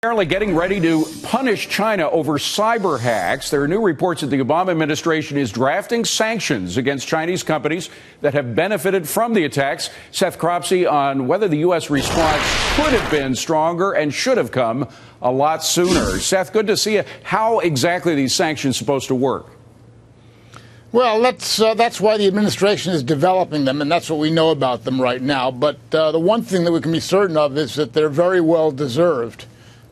Apparently getting ready to punish China over cyber hacks. There are new reports that the Obama administration is drafting sanctions against Chinese companies that have benefited from the attacks. Seth Cropsey on whether the U.S. response could have been stronger and should have come a lot sooner. Seth, good to see you. How exactly are these sanctions supposed to work? Well, that's why the administration is developing them, and that's what we know about them right now. But the one thing that we can be certain of is that they're very well deserved.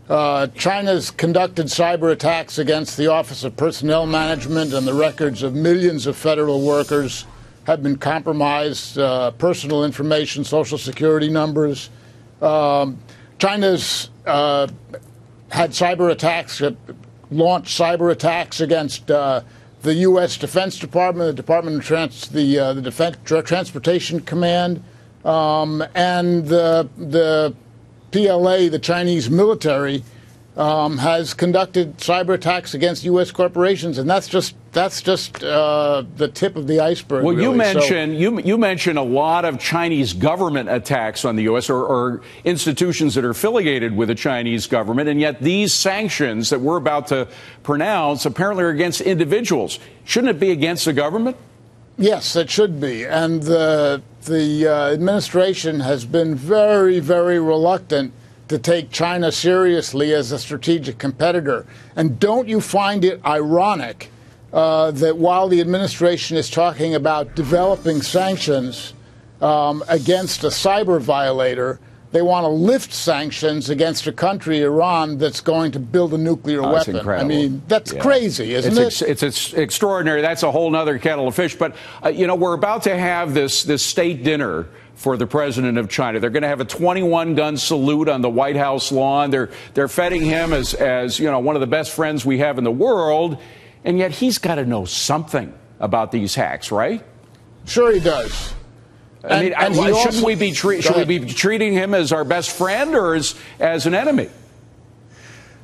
China's conducted cyber attacks against the Office of Personnel Management, and the records of millions of federal workers have been compromised. Personal information, Social Security numbers. China's had cyber attacks, launched cyber attacks against the U.S. Defense Department, the Department of the Defense Transportation Command, and the PLA, the Chinese military, has conducted cyber attacks against U.S. corporations, and that's just the tip of the iceberg. Well, really. you mentioned a lot of Chinese government attacks on the U.S. or institutions that are affiliated with the Chinese government, and yet these sanctions that we're about to pronounce apparently are against individuals. Shouldn't it be against the government? Yes, it should be, and the administration has been very, very reluctant to take China seriously as a strategic competitor. And don't you find it ironic that while the administration is talking about developing sanctions against a cyber violator, they want to lift sanctions against a country, Iran, that's going to build a nuclear weapon? That's incredible. I mean, that's crazy, isn't it? It's extraordinary. That's a whole other kettle of fish. But, you know, we're about to have this state dinner for the president of China. They're going to have a 21-gun salute on the White House lawn. They're feting him as you know, one of the best friends we have in the world. And yet he's got to know something about these hacks, right? Sure he does. I mean, shouldn't we be treating him as our best friend or as an enemy?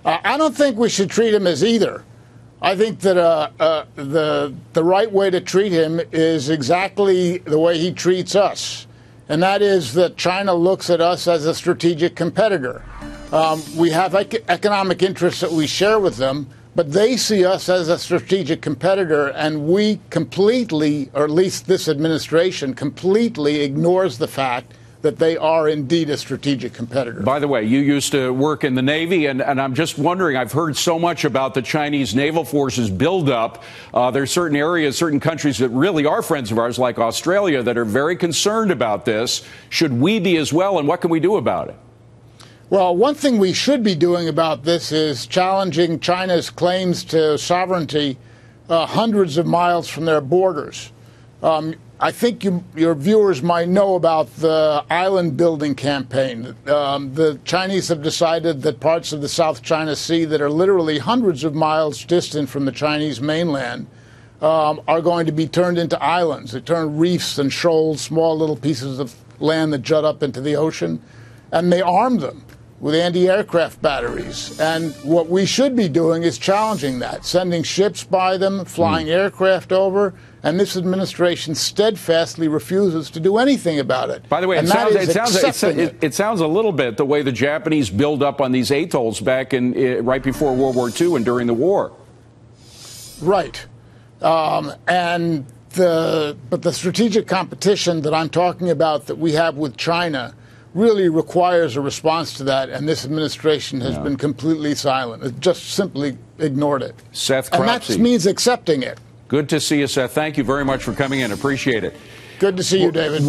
I don't think we should treat him as either. I think that the right way to treat him is exactly the way he treats us, and that is that China looks at us as a strategic competitor. We have economic interests that we share with them, but they see us as a strategic competitor, and we completely, or at least this administration, completely ignores the fact that they are indeed a strategic competitor. By the way, you used to work in the Navy, and I'm just wondering, I've heard so much about the Chinese naval forces buildup. There's certain areas, certain countries that really are friends of ours, like Australia, that are very concerned about this. Should we be as well, and what can we do about it? Well, one thing we should be doing about this is challenging China's claims to sovereignty hundreds of miles from their borders. I think your viewers might know about the island building campaign. The Chinese have decided that parts of the South China Sea that are literally hundreds of miles distant from the Chinese mainland are going to be turned into islands. They turn reefs and shoals, small little pieces of land that jut up into the ocean, and they arm them with anti-aircraft batteries. And what we should be doing is challenging that, sending ships by them, flying aircraft over, and this administration steadfastly refuses to do anything about it. By the way, it sounds a little bit the way the Japanese build up on these atolls back in right before World War II and during the war. Right. But the strategic competition that I'm talking about that we have with China really requires a response to that, and this administration has been completely silent. It just simply ignored it. Seth Cropsey. And that means accepting it. Good to see you, Seth. Thank you very much for coming in. Appreciate it. Good to see you, David.